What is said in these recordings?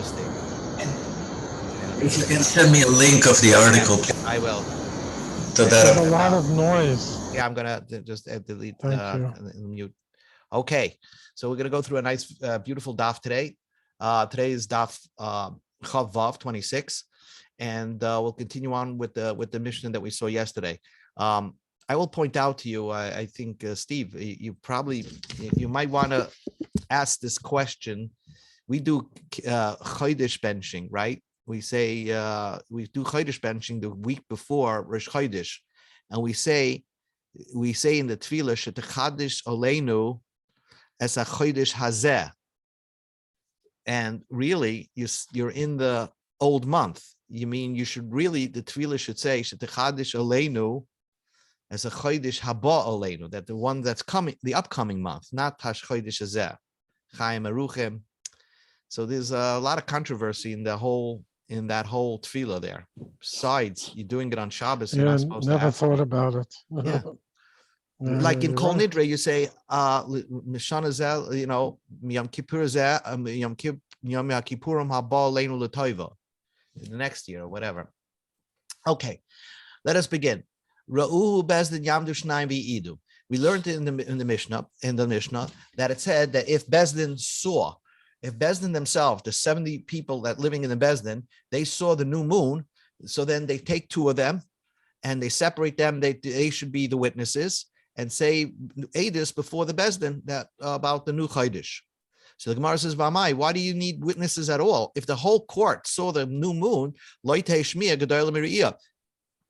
interesting. If you can send me a link of the article, I will. so There's that a lot of noise. Yeah, I'm gonna just delete Thank you. and mute. Okay, so we're gonna go through a nice, beautiful daf today. Today is daf Chav Vav 26, and we'll continue on with the mission that we saw yesterday. I will point out to you. I think Steve, you might want to ask this question. We do chodesh benching, right? We say we do chodesh benching the week before Rosh Chodesh, and we say in the tefillah shetachadish oleinu es a chodesh hazeh, and really you're in the old month. You mean you should really, the tefillah should say shetachadish oleinu as a chodesh haba oleinu, that the one that's coming, the upcoming month, not hash chodesh hazeh, Chaim Aruchem. So there's a lot of controversy in that whole tefillah there. Besides, you're doing it on Shabbos. You're not supposed never to thought about it. Yeah. Like in Kol Nidre, you say, Mishana Zel, Yom Kippur Zeh, Yom Kippurim Haba Leinu L'Toiva, the next year or whatever. Okay, let us begin. Ra'uhu Bezdin Yamdu Shnayim V'idu. We learned in the Mishnah that it said that if Bezdin themselves, the 70 people that living in the Bezdin, they saw the new moon, so then they take two of them and they separate them. They should be the witnesses and say edus before the Bezdin that about the new Chodesh. So the Gemara says, "V'amai, why do you need witnesses at all? If the whole court saw the new moon,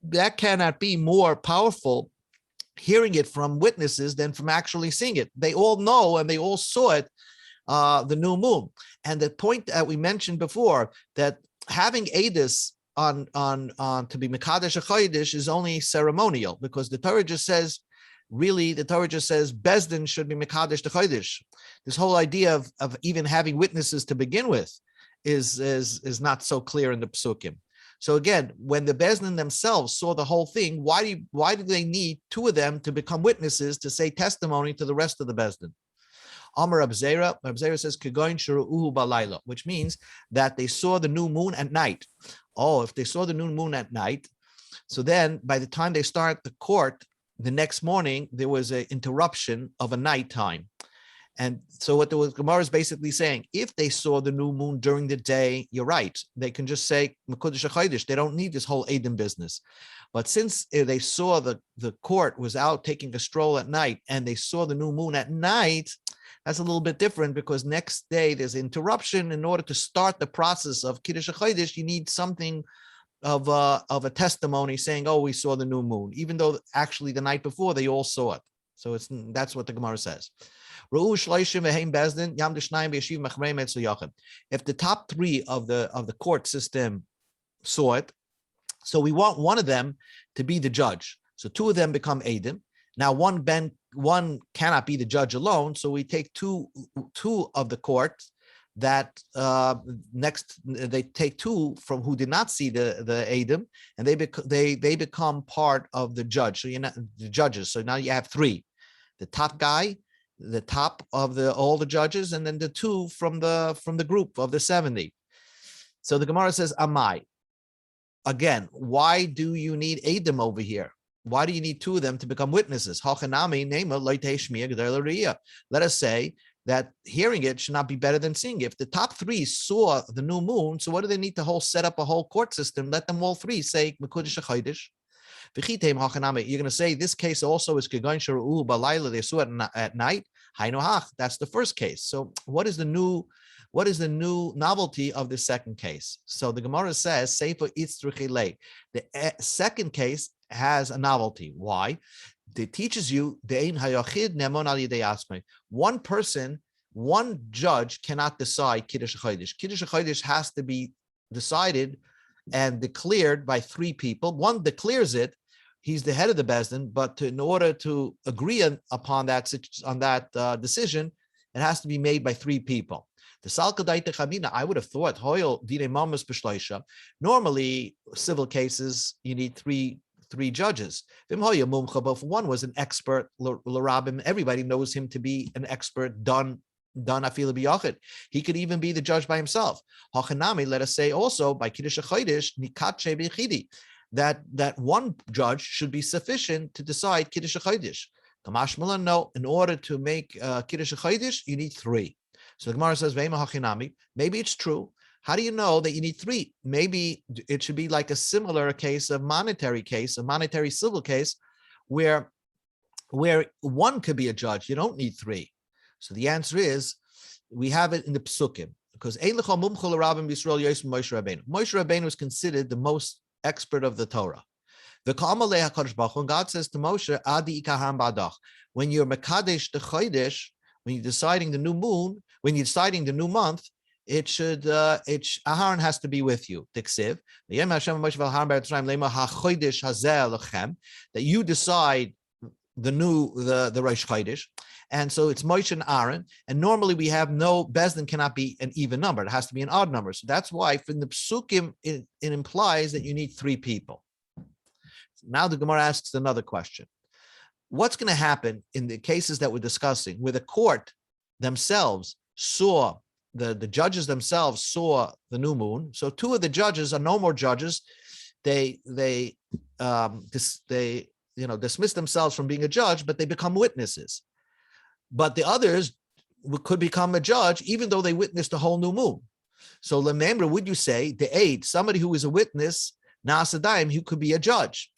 that cannot be more powerful hearing it from witnesses than from actually seeing it. They all know and they all saw it, the new moon." And the point that we mentioned before, that having edus on to be Mekadesh a Chodesh is only ceremonial, because the Torah just says Bezdin should be Mekadesh the Chodesh. This whole idea of even having witnesses to begin with is not so clear in the Psukim. So again, when the Bezdin themselves saw the whole thing, why do they need two of them to become witnesses to say testimony to the rest of the Bezdin? Amar Abzera says, Kegoin Shuru'uhu Balayla, which means that they saw the new moon at night. Oh, if they saw the new moon at night, so then by the time they start the court, the next morning, there was an interruption of a nighttime. And so what the Gemara is basically saying, if they saw the new moon during the day, you're right. They can just say, Mekudesh HaChodesh. They don't need this whole Edom business. But since they saw the court was out taking a stroll at night and they saw the new moon at night, that's a little bit different, because next day there's interruption. In order to start the process of Kiddush HaChodesh, you need something of a testimony saying, oh, we saw the new moon, even though actually the night before they all saw it. So that's what the Gemara says. If the top three of the court system saw it, so we want one of them to be the judge. So two of them become Eidim. Now one cannot be the judge alone, so we take two of the court that they take two from who did not see the Eidim, and they become part of the judge. So you're not the judges. So now you have three: the top guy, the top of all the judges, and then the two from the group of the 70. So the Gemara says, Amai. Again, why do you need Eidim over here? Why do you need two of them to become witnesses? Let us say that hearing it should not be better than seeing it. If the top three saw the new moon, so what do they need to set up a whole court system? Let them all three say Mekudesh HaChodesh. You're going to say this case also is Kegoin Shuru'uhu Balayla, they saw it at night. That's the first case. So what is the new novelty of the second case? So the Gemara says, Sefer Itzruchilei. The second case has a novelty. Why? It teaches you one person, one judge cannot decide Kiddush HaChodesh. Kiddush HaChodesh has to be decided and declared by three people. One declares it, he's the head of the Bezdin, but in order to agree upon that decision, it has to be made by three people. I would have thought, normally civil cases, you need three judges. If one was an expert, everybody knows him to be an expert, done done afila biyachid. He could even be the judge by himself. Hachanami, let us say also by Kiddush HaChodesh, nikatche b'chidi, that one judge should be sufficient to decide Kiddush HaChodesh. Kamashmalan, no, in order to make Kiddush HaChodesh, you need three. So the Gemara says, Ve'ema hachinami, maybe it's true. How do you know that you need three? Maybe it should be like a similar case, a monetary civil case, where one could be a judge. You don't need three. So the answer is, we have it in the Psukim, because Moshe Rabbeinu was considered the most expert of the Torah. And God says to Moshe, Adi ikaham badach. When you're Mekadesh the Chodesh, when you're deciding the new moon, when you're deciding the new month, it should Aharon has to be with you. Tiksiv. That you decide the Rosh Chodesh. And so it's Moshe and Aaron. And normally we have Bezdin cannot be an even number. It has to be an odd number. So that's why from the Psukim, it implies that you need three people. Now the Gemara asks another question. What's going to happen in the cases that we're discussing, where the court themselves saw, the judges themselves saw the new moon? So two of the judges are no more judges. They dismiss themselves from being a judge, but they become witnesses. But the others could become a judge, even though they witnessed a whole new moon. So remember, would you say the aid, somebody who is a witness, Nasadayim, who could be a judge?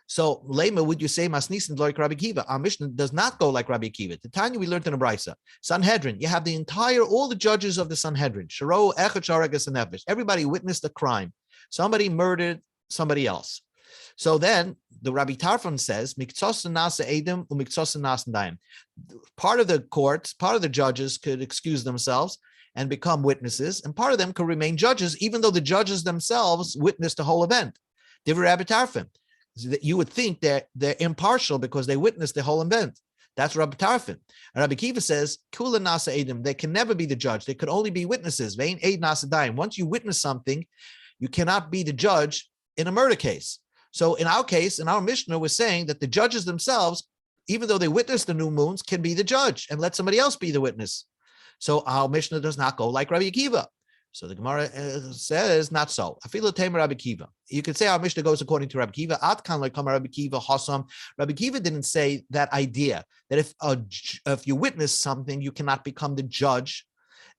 So Lema, would you say Masnisin like Rabbi Kiva? Our Mishnah does not go like Rabbi Kiva. The Tanya we learned in a Brisa. Sanhedrin, you have all the judges of the Sanhedrin. Sharo, Echad, Sharagas, and Nefesh. Everybody witnessed a crime. Somebody murdered somebody else. So then the Rabbi Tarfon says, Miktsos nasa edim umiktsos nasa daim. Part of the courts, part of the judges could excuse themselves and become witnesses, and part of them could remain judges, even though the judges themselves witnessed the whole event. Divrei Rabbi Tarfon. You would think that they're impartial because they witnessed the whole event. That's Rabbi Tarfon. And Rabbi Kiva says, Kula nasa edim. They can never be the judge. They could only be witnesses. Vein eid nasa daim. Once you witness something, you cannot be the judge in a murder case. So in our case, in our Mishnah, we're saying that the judges themselves, even though they witnessed the new moons, can be the judge and let somebody else be the witness. So our Mishnah does not go like Rabbi Akiva. So the Gemara says not so. Afilu Tamer Rabbi Akiva. You could say our Mishnah goes according to Rabbi Akiva. Atkan like Rabbi Akiva Hasam. Rabbi Akiva didn't say that idea that if you witness something, you cannot become the judge.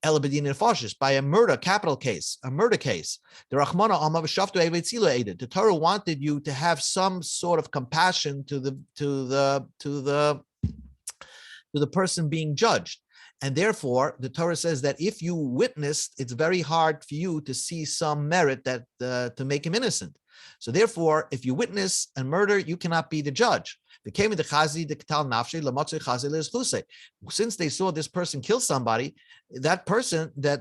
By a murder, capital case, a murder case. The Torah wanted you to have some sort of compassion to the person being judged. And therefore, the Torah says that if you witnessed, it's very hard for you to see some merit that to make him innocent. So therefore, if you witness and murder, you cannot be the judge. Since they saw this person kill somebody, that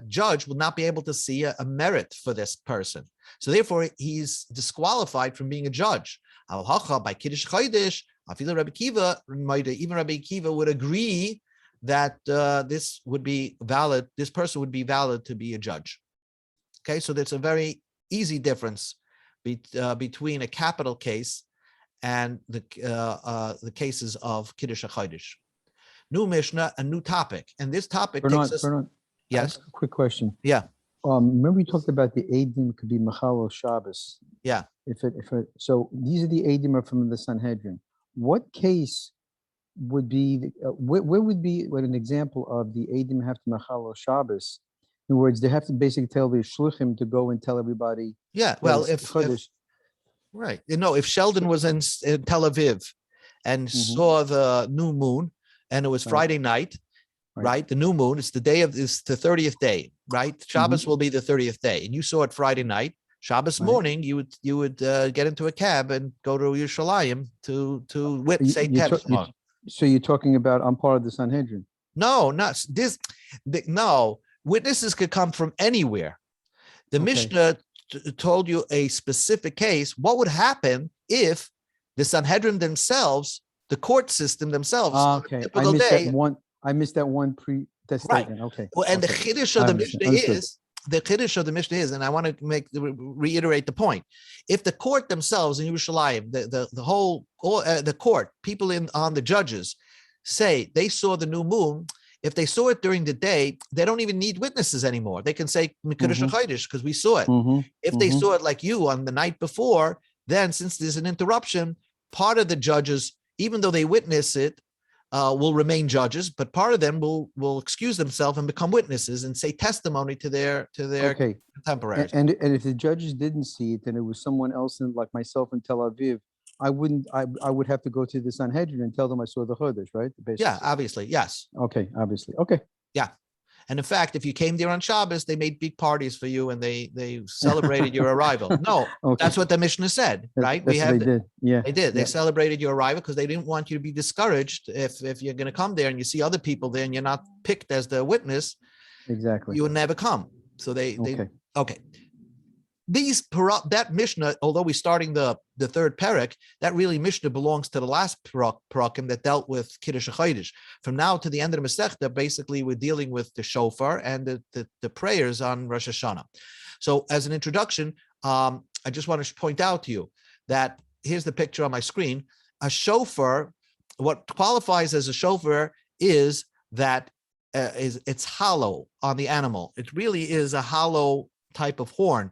judge will not be able to see a merit for this person. So therefore, he's disqualified from being a judge. By Kiddush Chodesh, even Rabbi Akiva would agree that this would be valid. This person would be valid to be a judge. Okay, so that's a very easy difference between a capital case and the cases of Kiddush HaChodesh. New Mishnah, a new topic, and this topic takes us. Yes. Quick question. Yeah. Remember we talked about the Eidim could be Machal Shabbos. Yeah. So these are the Eidim are from the Sanhedrin. What case would be where would be an example of the Eidim have to Machal Shabbos? In other words, they have to basically tell the Shluchim to go and tell everybody. Yeah. Well, if right, if Sheldon was in Tel Aviv and saw the new moon, and it was Friday night, right? The new moon, it's the 30th day, right? Shabbos will be the 30th day, and you saw it Friday night. Shabbos morning, you would get into a cab and go to Yerushalayim to say Tevis. So you're talking about I'm part of the Sanhedrin? No, not this. No, witnesses could come from anywhere. The Mishnah told you a specific case. What would happen if the Sanhedrin themselves, the court system themselves, okay, I missed that one statement. Okay. Well, and the Chiddush of the Mishnah is, and I want to reiterate the point. If the court themselves in Yerushalayim, the court, people on the judges say they saw the new moon, If they saw it during the day, they don't even need witnesses anymore. They can say Mikudesh because we saw it. If they saw it like you on the night before, then since there's an interruption, part of the judges, even though they witness it, will remain judges, but part of them will excuse themselves and become witnesses and say testimony to their Okay. contemporaries. And if the judges didn't see it, and it was someone else like myself in Tel Aviv, I would have to go to the Sanhedrin and tell them I saw the Chodesh, right? Basically. Yeah, obviously, yes. Okay, obviously. Okay. Yeah. And in fact, if you came there on Shabbos, they made big parties for you and they celebrated your arrival. No, Okay. that's what the Mishnah said, right? That's what they did. Yeah. They did. They Yeah. celebrated your arrival because they didn't want you to be discouraged if you're going to come there and you see other people there and you're not picked as the witness, Exactly. you would never come. So they Okay. That Mishnah, although we're starting the third parak, that really Mishnah belongs to the last parakim that dealt with Kiddush HaChodesh. From now to the end of the Masechta, basically we're dealing with the shofar and the prayers on Rosh Hashana. So as an introduction, I just want to point out to you that here's the picture on my screen. A shofar, what qualifies as a shofar is that it's hollow on the animal. It really is a hollow type of horn.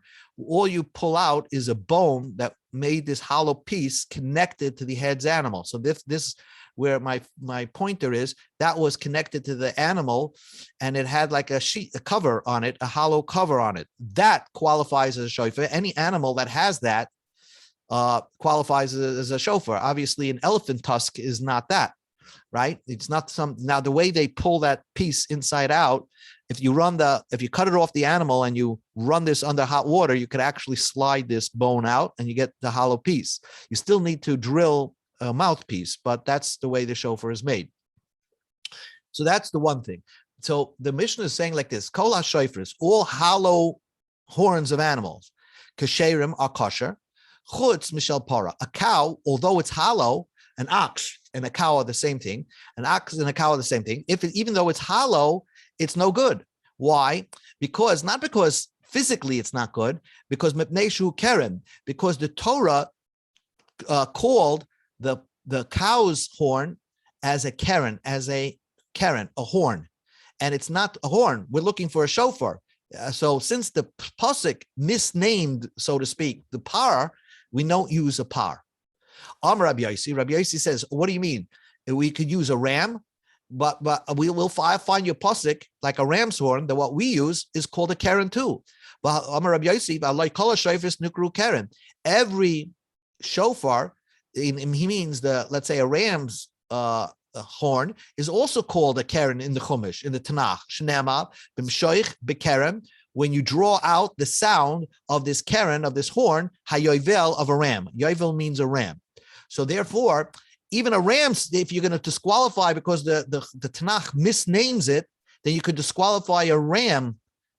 All you pull out is a bone that made this hollow piece connected to the head's animal. So this where my pointer is, that was connected to the animal, and it had like a cover on it, a hollow cover on it. That qualifies as a shofar. Any animal that has that qualifies as a shofar. Obviously, an elephant tusk is not that, right? It's not now the way they pull that piece inside out. If you cut it off the animal and you run this under hot water, you could actually slide this bone out and you get the hollow piece. You still need to drill a mouthpiece, but that's the way the shofar is made. So that's the one thing. So the Mishnah is saying like this: Kol ha-shofars, all hollow horns of animals, kasherim are kosher. Chutz mishel para, a cow, although it's hollow, an ox and a cow are the same thing. An ox and a cow are the same thing. Even though it's hollow, it's no good. Why? Not because physically it's not good, because mepneshu keren, because the Torah called the cow's horn as a keren, a horn, and it's not a horn. We're looking for a shofar. So since the pasuk misnamed, so to speak, the par, we don't use a par. Rabbi Yossi says, what do you mean? We could use a ram, but we will find your pasuk like a ram's horn, that what we use is called a keren too. But Rabbi Yossi, nukru keren. Every shofar, he means let's say a ram's horn, is also called a keren in the Chumash, in the Tanakh. Shnema b'mshoich b'keren. When you draw out the sound of this keren, of this horn, hayovel, of a ram. Yovel means a ram. So therefore, even a ram, if you're going to disqualify because the Tanakh misnames it, then you could disqualify a ram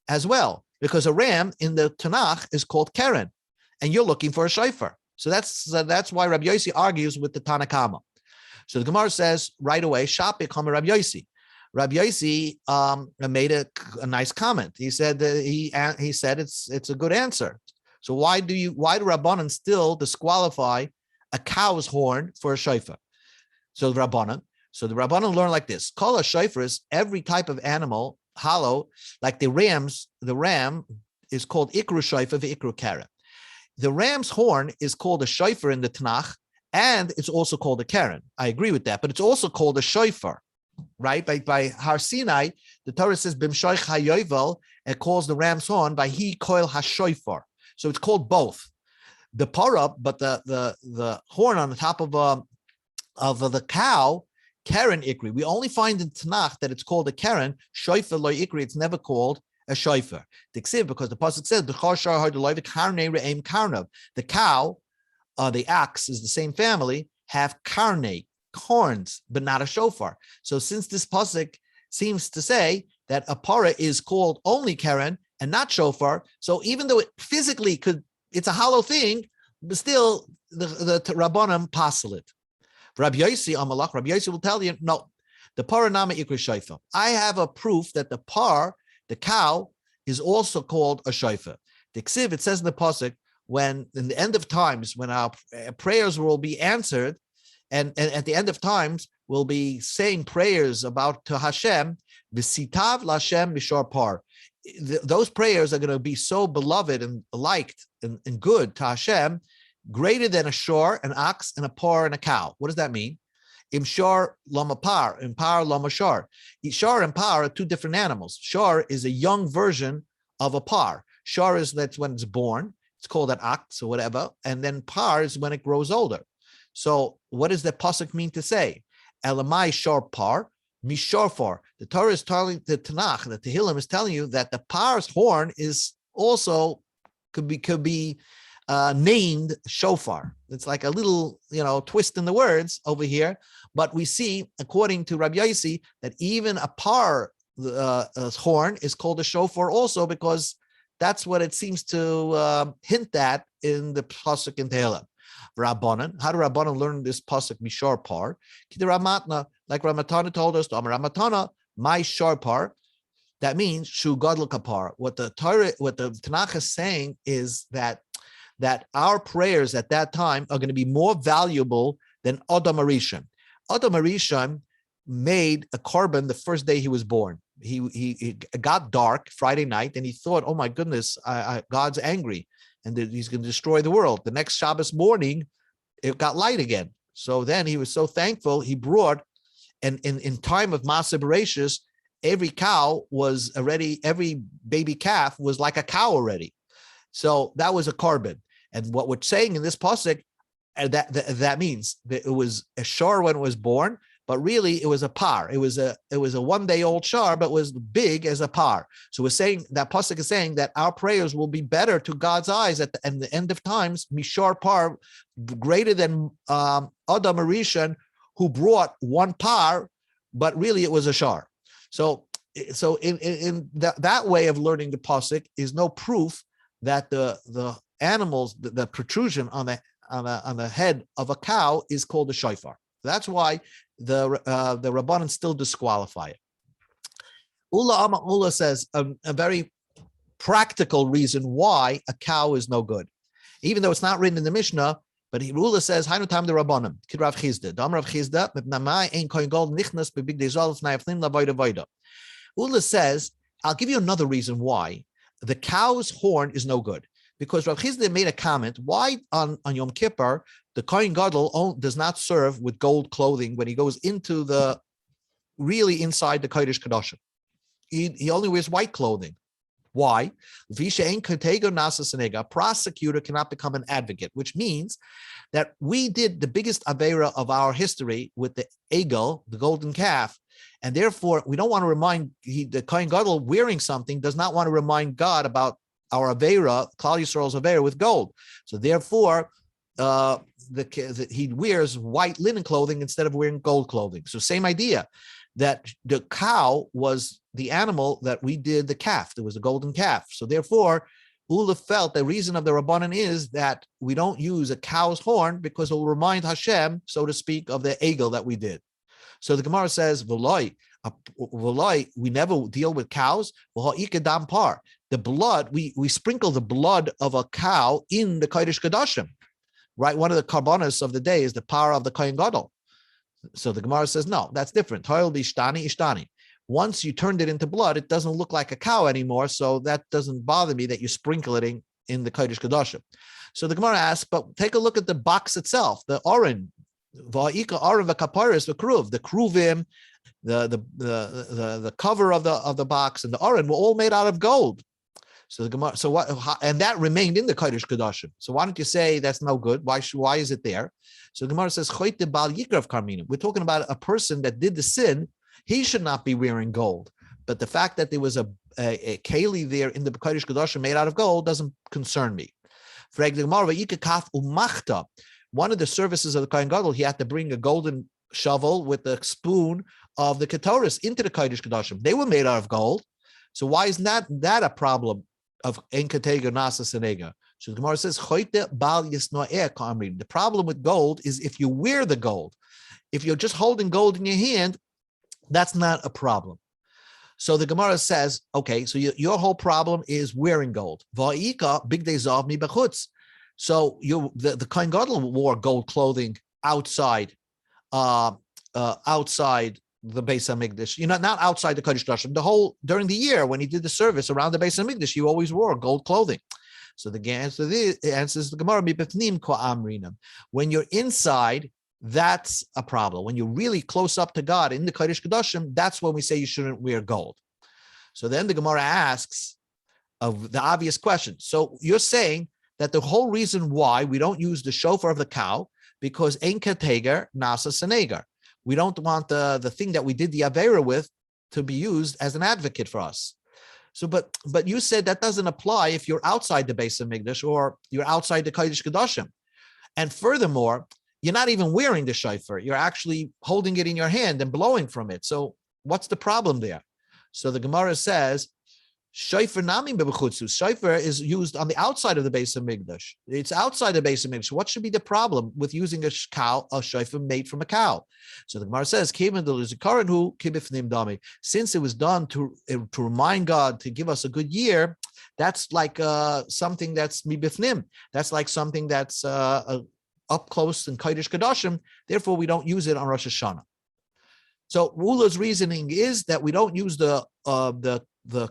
as well, because a ram in the Tanakh is called keren, and you're looking for a shofar. So that's why Rabbi Yossi argues with the Tanakama. So the Gemara says right away, Shapik Hamer Rabbi Yossi. Rabbi Yossi made a nice comment. He said that he said it's a good answer. So why do Rabbanan still disqualify a cow's horn for a shofar? So the Rabbanan learn like this: Kol ha-shofar is every type of animal hollow, like the ram is called ikru shofar v'ikru keren. The ram's horn is called a shofar in the Tanakh, and it's also called a keren. I agree with that, but it's also called a shofar. Right, by Har Sinai, the Torah says b'mshoich hayovel. It calls the ram's horn by he koil hashofar. So it's called both the para, but the horn on the top of the cow, keren ikri. We only find in Tanakh that it's called a keren. Shofar lo ikri. It's never called a shofar. Because the pasuk says the cow, the ox is the same family, have karne, horns, but not a shofar. So since this pasuk seems to say that a para is called only keren and not shofar, so even though it physically it's a hollow thing, but still the Rabbanim passel it. Rabbi Yossi will tell you, no, the para nama ikri shofar. I have a proof that the cow, is also called a shofar. The ksiv, it says in the pasuk, when in the end of times, when our prayers will be answered, and at the end of times, we'll be saying prayers about to Hashem, V'sitav Lashem Mishor Par. Those prayers are going to be so beloved and liked and good to Hashem, greater than a shor, an ox, and a par, and a cow. What does that mean? Im shor lama par, im par lama shor. Shor and par are two different animals. Shor is a young version of a par. Shor is that's when it's born. It's called an ox or whatever. And then par is when it grows older. So what does the pasuk mean to say? Elamai shor par, mishorfor. The Torah is telling the Tanakh, the Tehillim is telling you that the par's horn is also could be named shofar. It's like a little, twist in the words over here. But we see, according to Rabbi Yossi, that even a par horn is called a shofar also, because that's what it seems to hint at in the pasuk in Tehillim. Rabbanan, how do Rabbanan learn this pasuk mishar par? Like Ramatana told us, Ramatana, my shar par. That means shu gadol kapar. What the Tanakh is saying is that our prayers at that time are going to be more valuable than Adam Arishon. Adam Arishon made a korban the first day he was born. He got dark Friday night, and he thought, "Oh my goodness, God's angry, and he's going to destroy the world." The next Shabbos morning, it got light again. So then he was so thankful. He brought, and in time of Maaseh Bereshis, every baby calf was like a cow already. So that was a korban. And what we're saying in this pasuk, that means that it was a shor when it was born, but really it was a par. It was a 1 day old shor, but was big as a par. So we're saying that pasuk is saying that our prayers will be better to God's eyes at the end of times, mishar par, greater than Adam Arishon, who brought one par, but really it was a shor. So in that way of learning the pasuk is no proof that the animals, the protrusion on the head of a cow is called a shofar. That's why the Rabbanan still disqualify it. Ula says a very practical reason why a cow is no good, even though it's not written in the Mishnah. But Ula says, "Hainu tam the Rabbanan kid Rav Chizda, dam Rav Chizda mipnamai ein kohen gold nichnas bebig dezol fnayaflim lavoida voida." Ula says, "I'll give you another reason why the cow's horn is no good." Because Rav Chizda made a comment, why on Yom Kippur, the Kohen Gadol does not serve with gold clothing when he goes into really inside the Kodesh Kodashim. He only wears white clothing. Why? A prosecutor cannot become an advocate, which means that we did the biggest avera of our history with the egel, the golden calf, and therefore we don't want to remind the Kohen Gadol wearing something does not want to remind God about our avera, Klal Yisrael's avera with gold. So therefore, he wears white linen clothing instead of wearing gold clothing. So same idea, that the cow was the animal that we did the calf. There was a golden calf. So therefore, Ula felt the reason of the Rabbanan is that we don't use a cow's horn because it will remind Hashem, so to speak, of the egel that we did. So the Gemara says, "V'loi, we never deal with cows. The blood, we sprinkle the blood of a cow in the Kodesh Kodashim, right? One of the karbonos of the day is the power of the Kohen Gadol. So the Gemara says, no, that's different. Ishtani. Once you turned it into blood, it doesn't look like a cow anymore. So that doesn't bother me that you sprinkle it in the Kodesh Kodashim. So the Gemara asks, but take a look at the box itself, the oren, the kruvim, the cover of the box and the oren were all made out of gold. So the Gemara, so what? And that remained in the Kodesh Kodashim. So why don't you say that's no good? Why is it there? So the Gemara says, "Choyte bal yikrav karmina." We're talking about a person that did the sin. He should not be wearing gold. But the fact that there was a keli there in the Kodesh Kodashim made out of gold doesn't concern me. One of the services of the Kohen Gadol, he had to bring a golden shovel with the spoon of the Ketoris into the Kodesh Kodashim. They were made out of gold. So why is that a problem of En Katega Nasa Senega? So the Gemara says, the problem with gold is if you wear the gold. If you're just holding gold in your hand, that's not a problem. So the Gemara says, okay, so your whole problem is wearing gold. Va'ika big day zav mi b'chutz. So the Kohen Gadol wore gold clothing outside. outside the Beis Hamikdash, not outside the Kodesh Kodashim. During the year when he did the service around the Beis Hamikdash, he always wore gold clothing. So the answer answers the Gemara, when you're inside, that's a problem. When you're really close up to God in the Kodesh Kodashim, that's when we say you shouldn't wear gold. So then the Gemara asks of the obvious question. So you're saying that the whole reason why we don't use the shofar of the cow, because ein kateger nasa senegar. We don't want the thing that we did the Avera with to be used as an advocate for us. So, but you said that doesn't apply if you're outside the Beis Hamikdash or you're outside the Kodesh Kodashim. And furthermore, you're not even wearing the shofar. You're actually holding it in your hand and blowing from it. So what's the problem there? So the Gemara says, shofar nami bebechutzu. Shofar is used on the outside of the Beis Hamikdash. It's outside the Beis Hamikdash. What should be the problem with using a shofar made from a cow? So the Gemara says, since it was done to remind God to give us a good year, that's like something that's mibifnim. That's like something that's up close in Kodesh Kodashim. Therefore, we don't use it on Rosh Hashana. So Ula's reasoning is that we don't use the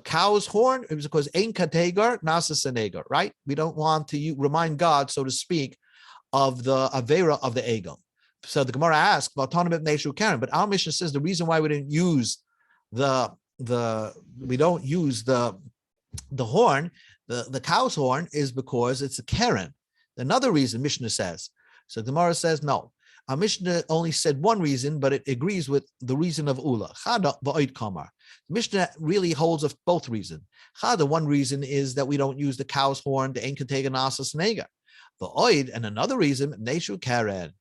cow's horn. It was because ein kategar nasa senegar, right? We don't want to remind God, so to speak, of the avera of the egel. So the Gemara asks about Tanabit Neshu Karen, but our Mishnah says the reason why we didn't use the horn, the cow's horn, is because it's a Karen. Another reason Mishnah says. So the Gemara says no. Our Mishnah only said one reason, but it agrees with the reason of Ula. Chada va'oid kamar. Mishnah really holds of both reasons. Chada, one reason is that we don't use the cow's horn, the ein katega nasa snega. Va'oid, and another reason, neshu karen.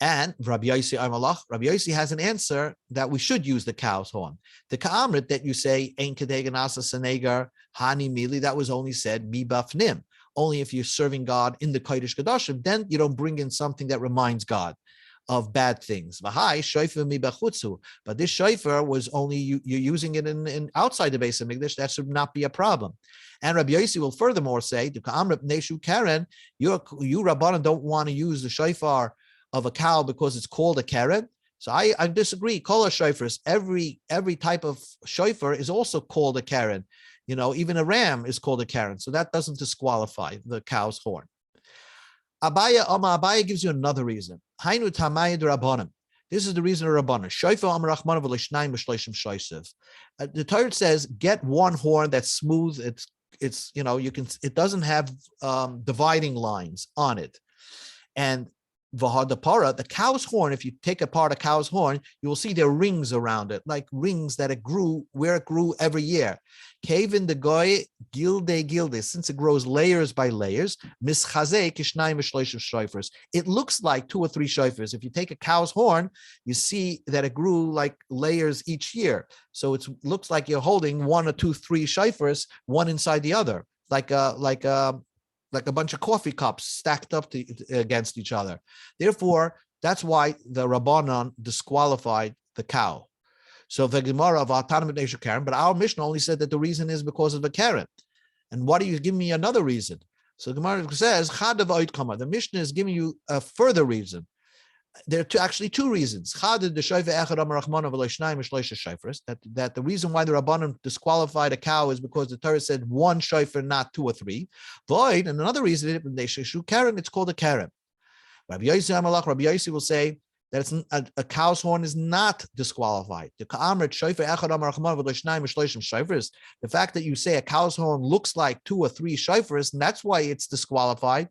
And Rabbi Yossi has an answer that we should use the cow's horn. The ka'amrit that you say ein katega nasa snega hani mili, that was only said mi bafnim. Only if you're serving God in the Kodesh Kodashim, then you don't bring in something that reminds God of bad things. But this shofar was only you're using it in outside the Beis Hamikdash. That should not be a problem. And Rabbi Yossi will furthermore say, you Rabbanan don't want to use the shofar of a cow because it's called a karen. So I disagree. Kol shofars, every type of shofar is also called a karen. Even a ram is called a karen. So that doesn't disqualify the cow's horn. Abaya gives you another reason. Hainu tamayid rabbanim. This is the reason of rabbanim. Shofar amar rachmanav v'leishnaim v'shleishim shoysev. The Torah says, get one horn that's smooth. It's it doesn't have dividing lines on it. And v'hadapara, the cow's horn, if you take apart a cow's horn, you will see there are rings around it, like rings that it grew every year. Kevin the goy gilde, since it grows layers by layers, mischaze kishnayim v'shloishim shofars. It looks like 2 or 3 shofars. If you take a cow's horn, you see that it grew like layers each year. So it looks like you're holding 1 or 2, 3 shofars, one inside the other, like a bunch of coffee cups stacked up against each other. Therefore, that's why the Rabbanan disqualified the cow. So the Gemara of our Tanam Neshu Karen, but our Mishnah only said that the reason is because of the Karen. And why do you give me another reason? So the Gemara says, Chadav Oid Kama. The Mishnah is giving you a further reason. There are actually 2 reasons. That the reason why the Rabbanim disqualified a cow is because the Torah said 1 shofar, not 2 or 3. Void, and another reason, it's called a karen. Rabbi Yossi will say that a cow's horn is not disqualified. The fact that you say a cow's horn looks like 2 or 3 shofars, and that's why it's disqualified.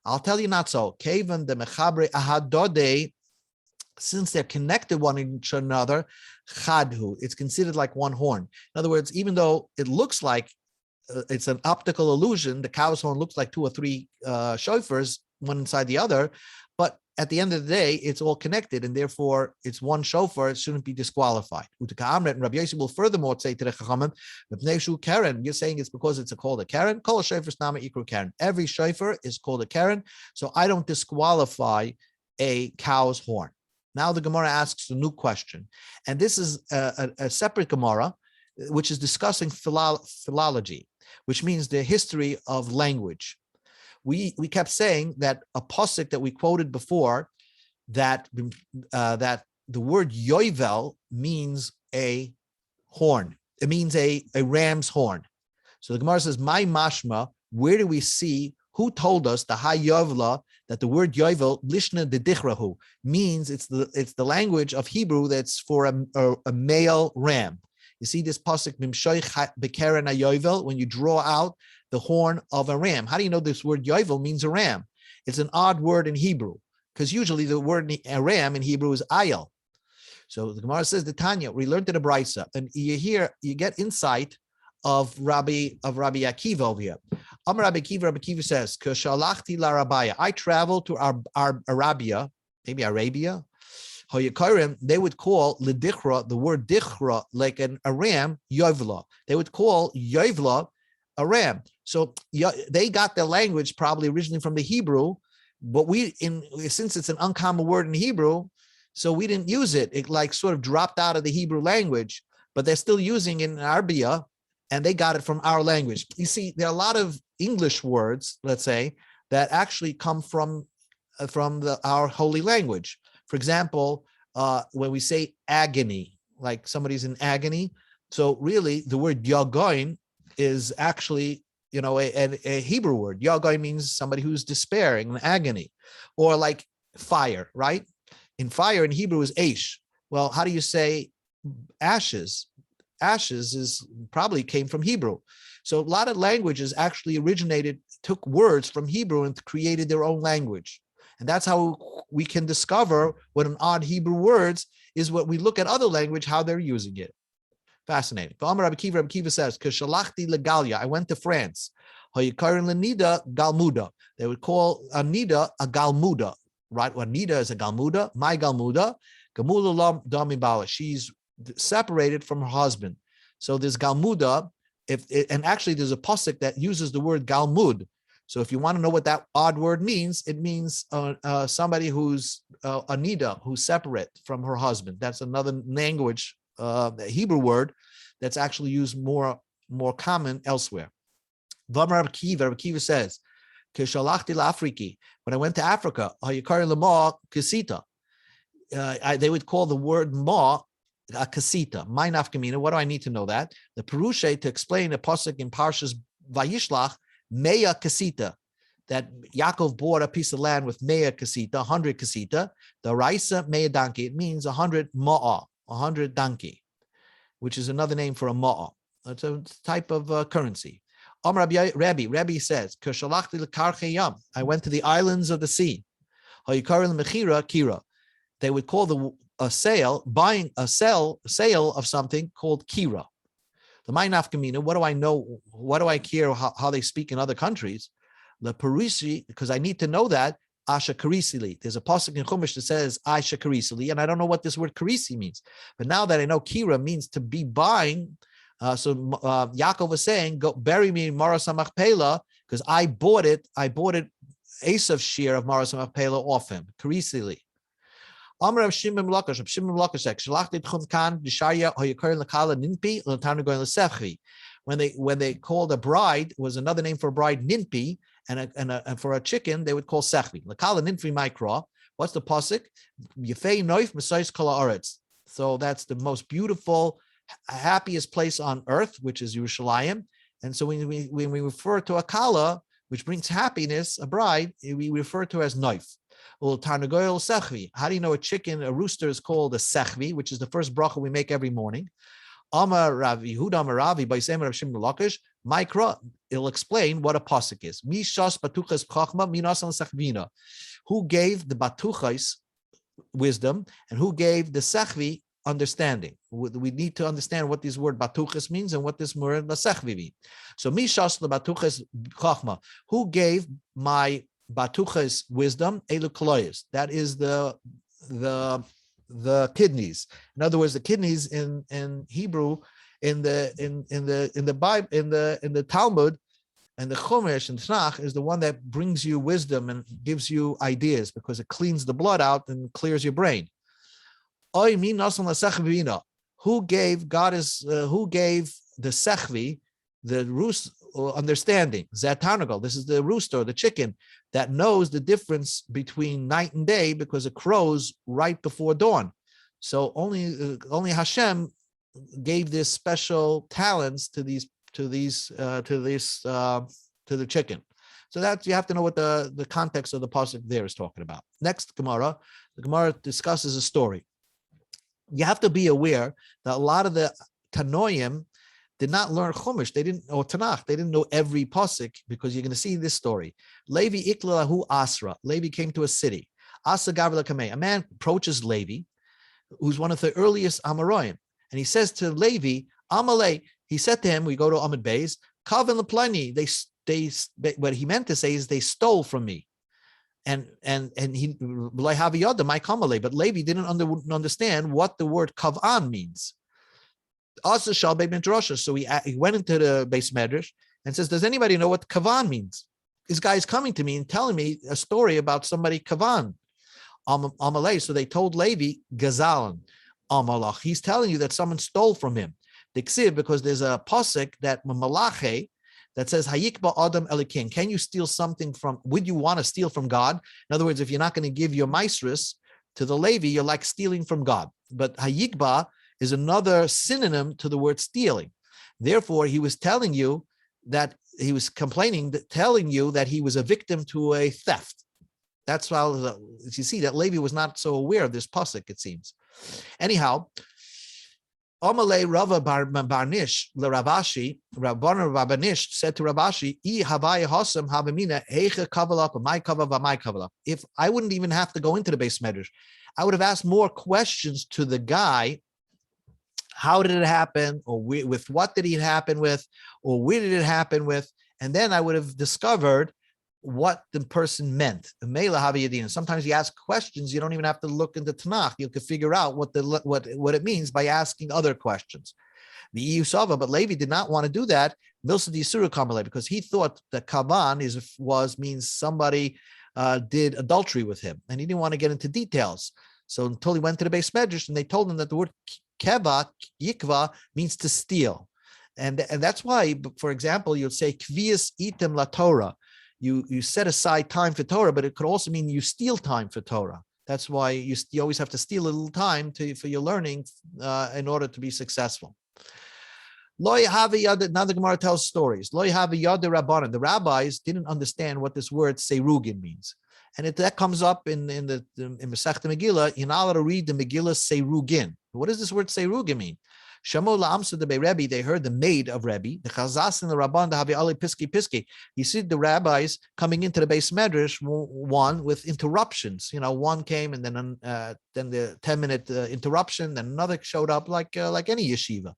I'll tell you not so. Kaven the mechabre ahadode, since they're connected one to each another, chadhu, it's considered like one horn. In other words, even though it looks like it's an optical illusion, the cow's horn looks like 2 or 3 shofars, one inside the other, but at the end of the day, it's all connected, and therefore it's one shofar. It shouldn't be disqualified. And Rabbi Yossi will furthermore say to the Chachamim, Karen, you're saying it's because it's called a Karen. Kol shofar nama ikru Karen. Every shofar is called a Karen, so I don't disqualify a cow's horn. Now the Gemara asks a new question, and this is a separate Gemara, which is discussing philology, which means the history of language. We kept saying that a pasuk that we quoted before, that that the word yovel means a horn. It means a ram's horn. So the Gemara says, "My mashma." Where do we see? Who told us the hayovla that the word yovel lishna dedichrahu means it's the language of Hebrew that's for a male ram. You see this pasuk mimshoich bekeren hayovel when you draw out the horn of a ram. How do you know this word yovel means a ram? It's an odd word in Hebrew because usually the word ram in Hebrew is ayel. So the Gemara says the Tanya, we learned in a brisa, and you get insight of Rabbi Akiva over here. Rabbi Akiva says, "Kashalachti la Rabbiya." I traveled to our Arabia, maybe Arabia. They would call lidichra, the word dichra, like a ram, yovla. They would call yovla a ram. So they got their language probably originally from the Hebrew, but since it's an uncommon word in Hebrew, so we didn't use it. It like sort of dropped out of the Hebrew language, but they're still using it in Arabia, and they got it from our language. You see, there are a lot of English words, let's say, that actually come from our holy language. For example, when we say agony, like somebody's in agony, so really the word yagoin is actually, a Hebrew word. Yagoin means somebody who's despairing, in agony, or like fire, right? In fire in Hebrew is aish. Well, how do you say ashes? Ashes is probably came from Hebrew. So a lot of languages actually took words from Hebrew and created their own language. And that's how we can discover what an odd Hebrew words is, what we look at other language, how they're using it. Fascinating. Rabbi Kiva says, "Kashalachti legalia." I went to France. Lenida galmuda. They would call Anida a galmuda, right? Anida is a galmuda. My galmuda, gamula damibala. She's separated from her husband. So this galmuda, and actually there's a pasuk that uses the word galmud. So if you want to know what that odd word means, it means somebody who's anida, who's separate from her husband. That's another language, Hebrew word that's actually used more common elsewhere. Rabbi Kiva says, "Kishalachti la'Afriki." When I went to Africa, kasita. They would call the word ma a kasita. My nafkamina. What do I need to know that? The perushe, to explain the pasuk in Parshas Vayishlach, Meya kasita, that Yaakov bought a piece of land with Meya kasita, 100 kasita. The Raisa Meya donkey. It means 100 ma'ah, 100 donkey, which is another name for a ma'ah. It's a type of currency. Rabbi says, I went to the islands of the sea. They would call buying a sale of something called kira. The my nafkamina, what do I know? What do I care how they speak in other countries? The parisi, because I need to know that. Asha karisili. There's a pasuk in Chumash that says Asha karisili, and I don't know what this word karisi means. But now that I know kira means to be buying, so Yaakov was saying, "Go bury me in Maras HaMachpelah, because I bought it. Esav's share of Maras HaMachpelah off him. Karisili." Amar Shimon Lakish, Shalachti Tchumkan Dishaya Hoyakar Lakala Ninpi Latana going Lesefchi. When they called a bride, was another name for a bride Ninpi, and for a chicken they would call Sechvi. Lakala Ninpi Mikra. What's the pasuk? Yefei Noif Mesais Kala Aretz. So that's the most beautiful, happiest place on earth, which is Yerushalayim. And so when we refer to a kala, which brings happiness, a bride, we refer to as Noif. How do you know a rooster is called a sechvi, which is the first bracha we make every morning? Amar Rav Yehuda Amar Ravi by Semer Rav Shimon Lakish, Mikra, it'll explain what a pasuk is. Mishas batuchas chachma minasan sechvina. Who gave the batuchas wisdom and who gave the sechvi understanding? We need to understand what this word batuchas means and what this word sechvi means. So Mishas the batuchas chachma. Who gave my batuchas wisdom? Elu koloyes. That is the kidneys. In other words, the kidneys in Hebrew, in the Bible, in the Talmud, and the Chumash and Tanakh is the one that brings you wisdom and gives you ideas because it cleans the blood out and clears your brain. Who gave who gave the sechvi, the understanding. Zatarnagal, this is the rooster, the chicken, that knows the difference between night and day because it crows right before dawn. So only Hashem gave this special talents to the chicken. So that you have to know what the context of the pasuk there is talking about. Next Gemara, the Gemara discusses a story. You have to be aware that a lot of the Tanoim did not learn Chumash, or Tanakh, they didn't know every pasuk, because you're going to see this story. Levi iklahu Asra. Levi came to a city. Asa Gavla Kameh. A man approaches Levi, who's one of the earliest Amoraim, and he says to Levi, Amalei. He said to him, we go to Amid Beis, Kavan Leplani. What he meant to say is they stole from me. And he, but Levi didn't understand what the word kavan means. Also, so he went into the Beis Medrash and says, does anybody know what kavan means? This guy is coming to me and telling me a story about somebody kavan. Amalei. So they told Levi, Gazalan, Amalach. He's telling you that someone stole from him. Because there's a pasuk that Malache that says, Hayikba Adam Elikin. Can you steal something from, would you want to steal from God? In other words, if you're not going to give your maestris to the Levi, you're like stealing from God. But Hayikba is another synonym to the word stealing. Therefore, he was telling you that he was complaining, telling you that he was a victim to a theft. That's why you see that Levi was not so aware of this pasuk, it seems. Anyhow, Amalei Rava Barnish Ravashi, Rabbanar Rabanish said to Ravashi, if I wouldn't even have to go into the Beis Medrash, I would have asked more questions to the guy. How did it happen? Or with what did it happen with? Or where did it happen with? And then I would have discovered what the person meant. Sometimes you ask questions, you don't even have to look into Tanakh. You can figure out what it means by asking other questions. The EU Sava, but Levi did not want to do that. Because he thought that kavan means somebody did adultery with him, and he didn't want to get into details. So until he went to the Beis Medrash, and they told him that the word keva, yikva, means to steal, and that's why, for example, you'll say kvias item la Torah. You set aside time for Torah, but it could also mean you steal time for Torah. That's why you always have to steal a little time for your learning in order to be successful. Now the Gemara tells stories. The rabbis didn't understand what this word seirugin means. And that comes up in Masechta Megillah. You're not allowed to read the Megillah seirugin. What does this word seirugin mean? Shamu la'amsu de Rebbe, they heard the maid of Rebbe, the chazas and the rabban, the havi ali piski. You see the rabbis coming into the Beis Medrash, one with interruptions. One came and then the 10-minute interruption, then another showed up like any yeshiva.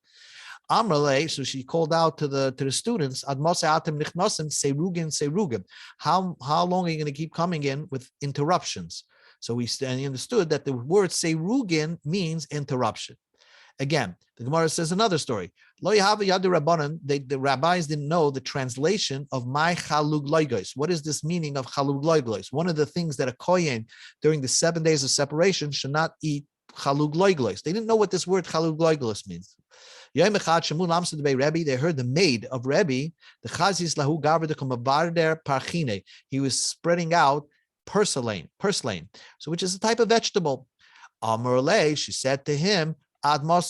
Amrale, so she called out to the students, Admose atem nichnosim seirugin. How long are you going to keep coming in with interruptions? So he understood that the word seirugin means interruption. Again, the Gemara says another story. The rabbis didn't know the translation of my chalug loigos. What is this meaning of chalug loigos? One of the things that a kohen during the 7 days of separation should not eat chalug loigos. They didn't know what this word chalug loigos means. They heard the maid of Rebbe, the chazis lahu gaver parchine. He was spreading out purslane, so which is a type of vegetable. Amorle, she said to him, how long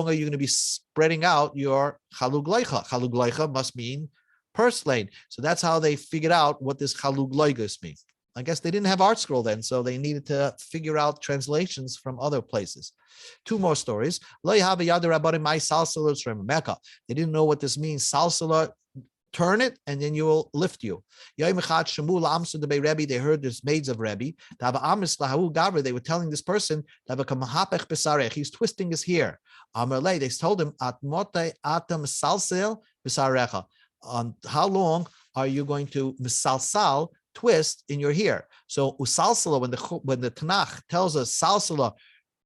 are you going to be spreading out your chalug loicha? Chalug loicha must mean purslane. So that's how they figured out what this chalug loigus means. I guess they didn't have art scroll then, so they needed to figure out translations from other places. Two more stories. They didn't know what this means. Salsala, turn it, and then you will lift you. They heard there's maids of Rebbe. They were telling this person, he's twisting his hair. They told him, how long are you going to misalsal, twist in your hair? So usalsala, when the Tanakh tells us salsala,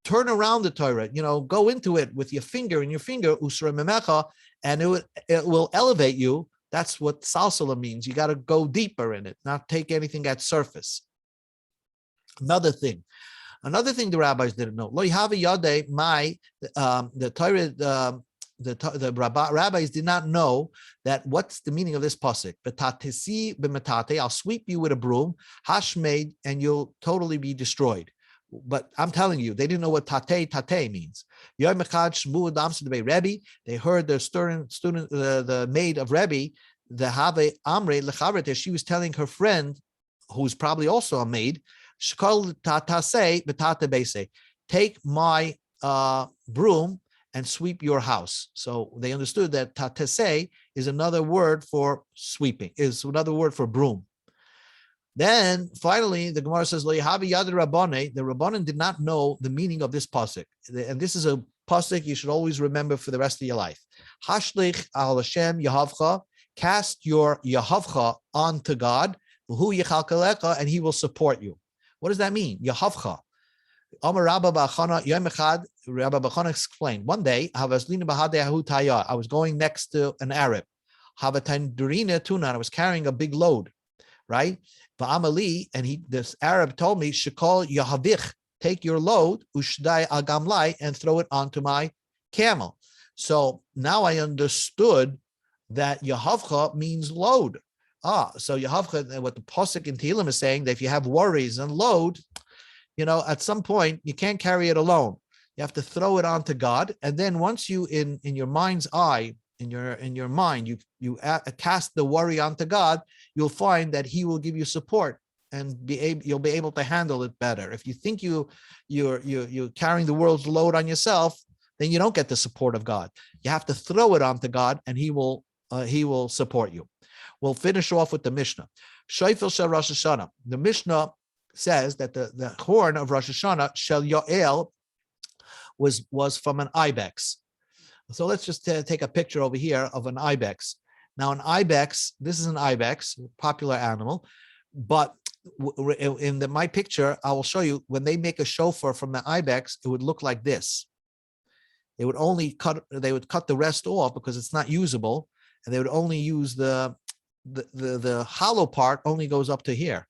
turn around the Torah, go into it with your finger, usra memecha, and it will elevate you. That's what salsala means. You got to go deeper in it, not take anything at surface. Another thing the rabbis didn't know. The Torah rabbis did not know that what's the meaning of this pasuk. Betatesi b'metate, I'll sweep you with a broom, hashmade, and you'll totally be destroyed. But I'm telling you, they didn't know what tate means. They heard the student, the maid of Rebbe, the Have Amre Lechavret, she was telling her friend, who's probably also a maid, take my broom and sweep your house. So they understood that tatase is another word for sweeping, is another word for broom. Then finally, the Gemara says, the Rabbanan did not know the meaning of this pasuk. And this is a pasuk you should always remember for the rest of your life. Hashlich al Hashem Yahavcha, cast your Yahavcha onto God, and he will support you. What does that mean? Yahavcha. Amar Rabba Bachana, Yom Echad, Rabba Bachana explained, one day, I was going next to an Arab. I was carrying a big load, right? And this Arab told me, Shekol Yahavich, take your load, Ushdai Agamlai, and throw it onto my camel. So now I understood that Yahavcha means load. So Yahavcha, what the Pasuk in Tehillim is saying, that if you have worries and load, at some point you can't carry it alone. You have to throw it onto God, and then once you in your mind's eye, in your mind, you cast the worry onto God, you'll find that He will give you support and you'll be able to handle it better. If you think you're carrying the world's load on yourself, then you don't get the support of God. You have to throw it onto God, and He will support you. We'll finish off with the Mishnah. Shofel shel Rosh Hashana. The Mishnah says that the horn of Rosh Hashana shel Yoel was from an ibex. So let's just take a picture over here of an ibex. Now, an ibex, this is an ibex, popular animal, but in my picture, I will show you when they make a shofar from the ibex, it would look like this. They would cut the rest off because it's not usable, and they would only use the hollow part only goes up to here.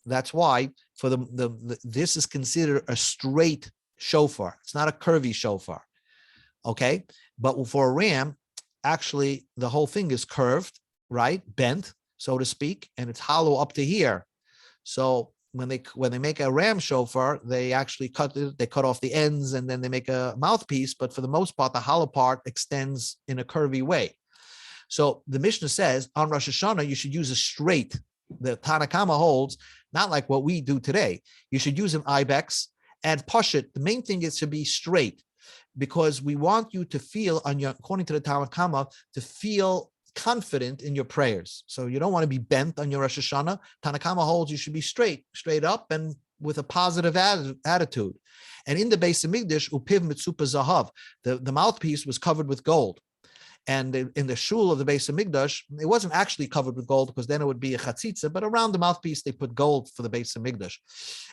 That's why for this is considered a straight shofar. It's not a curvy shofar. Okay, but for a ram, actually the whole thing is curved, right, bent, so to speak, and it's hollow up to here. So when they make a ram shofar, they actually cut off the ends, and then they make a mouthpiece. But for the most part, the hollow part extends in a curvy way. So the Mishnah says on Rosh Hashanah you should use a straight. The Tanakama holds not like what we do today. You should use an ibex and push it. The main thing is to be straight, because we want you to feel according to the Tanakama, to feel confident in your prayers. So you don't want to be bent on your Rosh Hashanah. Tanakama holds you should be straight up and with a positive attitude. And in the Beis Hamikdash, upiv mitzupa zahav, the mouthpiece was covered with gold. And in the shul of the Beis Hamikdash, it wasn't actually covered with gold because then it would be a chatzitza, but around the mouthpiece they put gold for the Beis Hamikdash.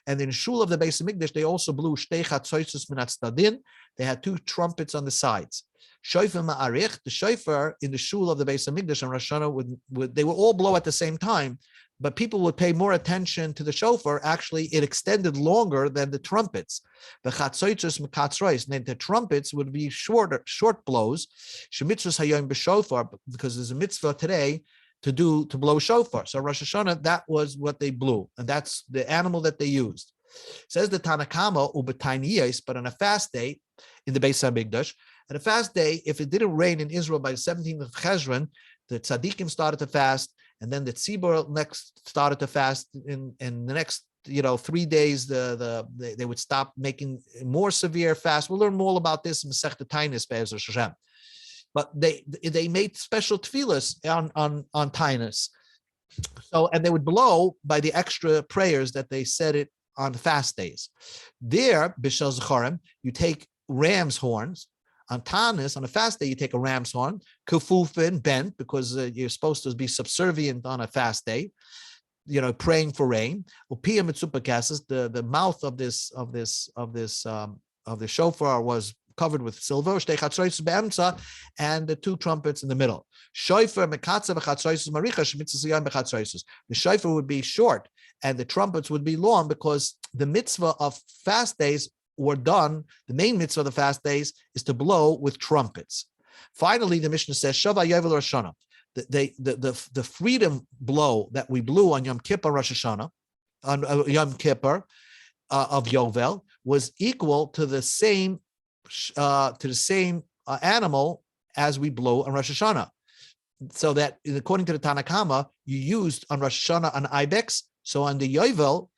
And in shul of the Beis Hamikdash, they also blew shtei chatzoisus min hatzadin. They had two trumpets on the sides. Shofar ma'arich, the shofar in the shul of the Beis Hamikdash and Rosh Hashanah they would all blow at the same time, but people would pay more attention to the shofar. Actually, it extended longer than the trumpets. The chatzoitus mekatzrois, and the trumpets would be short blows. Shemitzvos hayom b'shofar, because there's a mitzvah today to blow shofar. So Rosh Hashanah, that was what they blew, and that's the animal that they used. Says the Tanakama ubetainiyos, but on a fast day in the Beis Hamikdash, on a fast day, if it didn't rain in Israel by the 17th of Cheshvan, the tzaddikim started to fast, and then the tzibur next started to fast. In the next 3 days, they would stop making more severe fast. We'll learn more about this in Masechta Tainis Be'ezer Hashem. But they made special tefillas on Tainis. So, and they would blow by the extra prayers that they said it on fast days. There, Bishal Zecharim, you take ram's horns. On Tanis, on a fast day, you take a ram's horn, kufufin, bent, because you're supposed to be subservient on a fast day, praying for rain. Upia mitzupakeses, the mouth of the shofar was covered with silver, and the two trumpets in the middle. Shofar mekatza v'chatzroisus maricha shemitzvah b'chatzroisus. The shofar would be short, and the trumpets would be long, because the mitzvah of fast days were done, the main mitzvah of the fast days is to blow with trumpets. Finally, the Mishnah says, Shava Yovel Rosh Hashanah. The freedom blow that we blew on Yom Kippur Rosh Hashanah, on Yom Kippur of Yovel, was equal to the same animal as we blow on Rosh Hashanah. So that according to the Tanakama, you used on Rosh Hashanah an ibex. So on the Yovel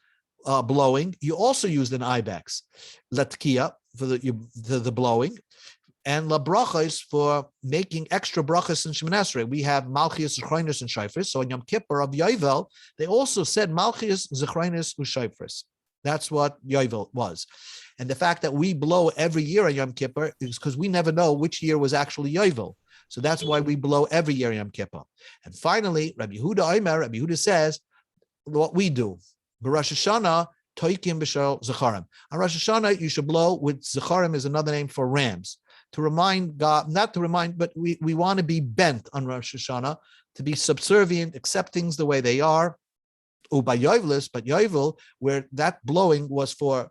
blowing, you also used an ibex, latkia for the blowing, and la brachos for making extra brachos in Shemoneh Esrei. We have Malchias, Zechroinus, and Shofris. So in Yom Kippur of Yovel, they also said Malchias, Zechroinus, and Shofris. That's what Yovel was. And the fact that we blow every year on Yom Kippur is because we never know which year was actually Yovel. So that's why we blow every year Yom Kippur. And finally, Rabbi Yehuda says, what we do, Rosh Hashanah, toikim b'shel zecharim. On Rosh Hashanah, you should blow with zecharim is another name for rams. To remind God, not to remind, but we want to be bent on Rosh Hashanah, to be subservient, accept things the way they are. By Yovelis, but Yovel, where that blowing was for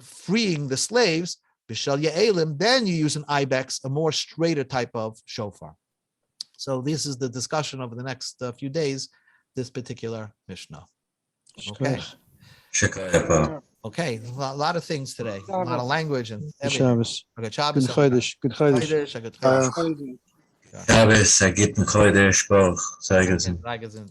freeing the slaves, B'shel Ye'elim, then you use an ibex, a more straighter type of shofar. So this is the discussion over the next few days, this particular Mishnah. Okay. Okay, a lot of things today, a lot of language and everything. Shabbos. Okay, Shabbos. Good Chodesh. Good Chodesh. Good Chodesh. Shabbos, a guten Kodesh, Baruch, sei gesund. Sei gesund.